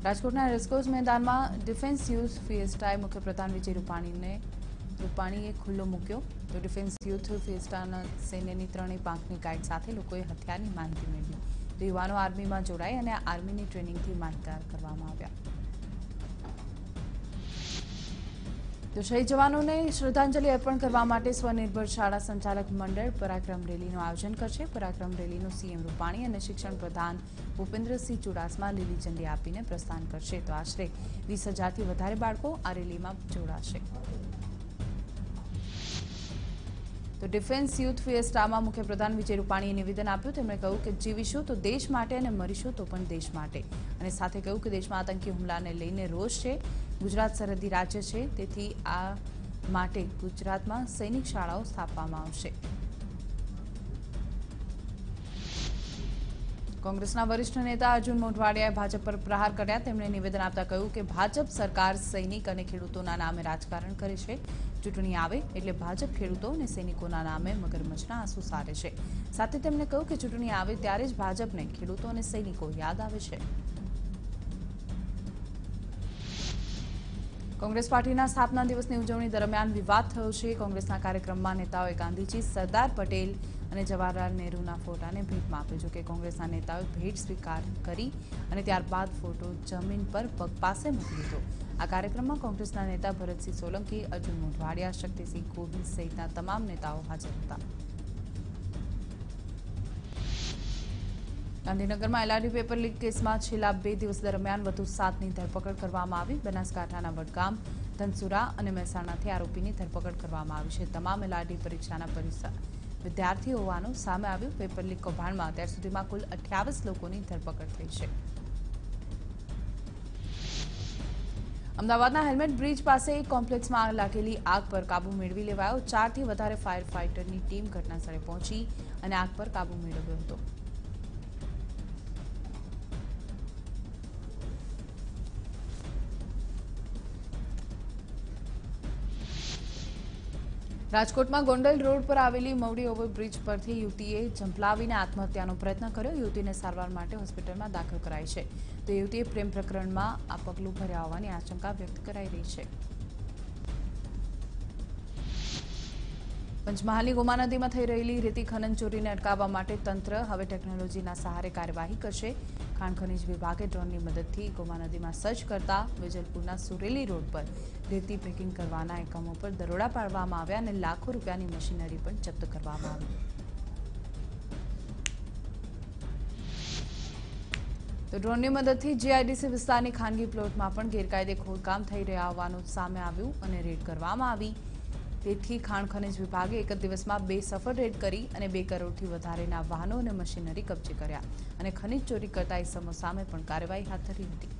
રાજકોટના રેસકોર્સ મેદાનમાં defence youth ફિએસ્ટાએ મુખ્યપ્રધાન વિજય રૂપાણીએ ખુલ્લો મૂક્યો તો ડિફેન્સ યુથ ફિએસ્ટાના સૈન્યની 3 પાંખની ગાઈડ સાથે લોકોએ હથિયારની માહિતી મેળવી તો યુવાનો આર્મીમાં જોડાઈ અને આર્મીની ટ્રેનિંગથી માહિતગાર કરવામાં આવ્યા તો શહીદ જવાનોને શ્રદ્ધાંજલિ અર્પણ કરવા માટે સ્વનિર્ભર શાળા સંચાલક મંડળ પરાક્રમ રેલીનું આયોજન કરશે। પરાક્રમ રેલીનું સીએમ રૂપાણી અને શિક્ષણ પ્રધાન ભૂપેન્દ્રસિંહ ચુડાસમા લીલી ઝંડી આપીને પ્રસ્થાન કરશે તો આશરે 20,000થી વધારે બાળકો આ રેલીમાં જોડાશે। તો ડિફેન્સ યુથ ફિએસ્ટામાં મુખ્યપ્રધાન વિજય રૂપાણીએ નિવેદન આપ્યું। તેમણે કહ્યું કે જીવીશું તો દેશ માટે અને મરીશું તો પણ દેશ માટે અને સાથે કહ્યું કે દેશમાં આતંકી હુમલાને લઈને રોષ છે। ગુજરાત સરહદી રાજ્ય છે તેથી આ માટે ગુજરાતમાં સૈનિક શાળાઓ સ્થાપવામાં આવશે। કોંગ્રેસના વરિષ્ઠ નેતા અર્જુન મોઢવાડિયાએ ભાજપ પર પ્રહાર કર્યા। તેમણે નિવેદન આપતા કહ્યું કે ભાજપ સરકાર સૈનિક અને ખેડૂતોના નામે રાજકારણ કરે છે। ચૂંટણી આવે એટલે ભાજપ ખેડૂતો અને સૈનિકોના નામે મગરમચ્છના આંસુ સારે છે। સાથે તેમણે કહ્યું કે ચૂંટણી આવે ત્યારે જ ભાજપને ખેડૂતો અને સૈનિકો યાદ આવે છે। કોંગ્રેસ પાર્ટીના સ્થાપના દિવસની ઉજવણી દરમિયાન વિવાદ થયો છે। કોંગ્રેસના કાર્યક્રમમાં નેતાઓએ ગાંધીજી, સરદાર પટેલ અને જવાહરલાલ નહેરુના ફોટાને ભેટમાં આપ્યો। જો કે કોંગ્રેસના નેતાઓએ ભેટ સ્વીકાર કરી અને ત્યારબાદ ફોટો જમીન પર પગ પાસે મૂકી દીધો। આ કાર્યક્રમમાં કોંગ્રેસના નેતા ભરતસિંહ સોલંકી, અર્જુન મોઢવાડિયા, શક્તિસિંહ ગોહિલ સહિતના તમામ નેતાઓ હાજર હતા। ગાંધીનગરમાં એલઆરડી પેપર લીક કેસમાં છેલ્લા 2 દિવસ દરમિયાન વધુ 7ની ધરપકડ કરવામાં આવી। બનાસકાંઠાના વડગામ, ધનસુરા અને મહેસાણાથી આરોપીની ધરપકડ કરવામાં આવી છે। તમામ એલઆરડી પરીક્ષાના વિદ્યાર્થીઓ હોવાનું સામે આવ્યું। પેપર લીક કૌભાંડમાં અત્યાર સુધીમાં કુલ 28 લોકોની ધરપકડ થઈ છે। અમદાવાદના હેલ્મેટ બ્રિજ પાસે એક કોમ્પ્લેક્સમાં લાગેલી આગ પર કાબુ મેળવી લેવાયો। 4થી વધારે ફાયર ફાઇટરની ટીમ ઘટનાસ્થળે પહોંચી અને આગ પર કાબુ મેળવ્યો હતો। રાજકોટમાં ગોંડલ રોડ પર આવેલી મવડી ઓવરબ્રિજ પરથી યુવતીએ ઝંપલાવીને આત્મહત્યાનો પ્રયત્ન કર્યો। યુવતીને સારવાર માટે હોસ્પિટલમાં દાખલ કરાઈ છે તો યુવતીએ પ્રેમ પ્રકરણમાં આ પગલું ભર્યા હોવાની આશંકા વ્યક્ત કરાઈ રહી છે। પંચમહાલની ગોમા નદીમાં થઈ રહેલી રેતી ખનન ચોરીને અટકાવવા માટે તંત્ર હવે ટેકનોલોજીના સહારે કાર્યવાહી કરશે। ખાણ ખનીજ વિભાગે ડ્રોનની મદદથી ગોમા નદીમાં સર્ચ કરતા વેજલપુરના સુરેલી રોડ પર રેતી પેકિંગ કરવાના એકમો પર દરોડા પાડવામાં આવ્યા અને લાખો રૂપિયાની મશીનરી પણ જપ્ત કરવામાં આવી। તો ડ્રોનની મદદથી જીઆઈડીસી વિસ્તારની ખાનગી પ્લોટમાં પણ ગેરકાયદે ખોદકામ થઈ રહ્યા હોવાનું સામે આવ્યું અને રેડ કરવામાં આવી। તેથી ખાણ ખનીજ વિભાગે એક જ દિવસમાં 2 સફળ રેડ કરી અને 2 કરોડથી વધારેના વાહનો અને મશીનરી કબજે કર્યા અને ખનીજ ચોરી કરતા ઇસમો સામે પણ કાર્યવાહી હાથ ધરી હતી।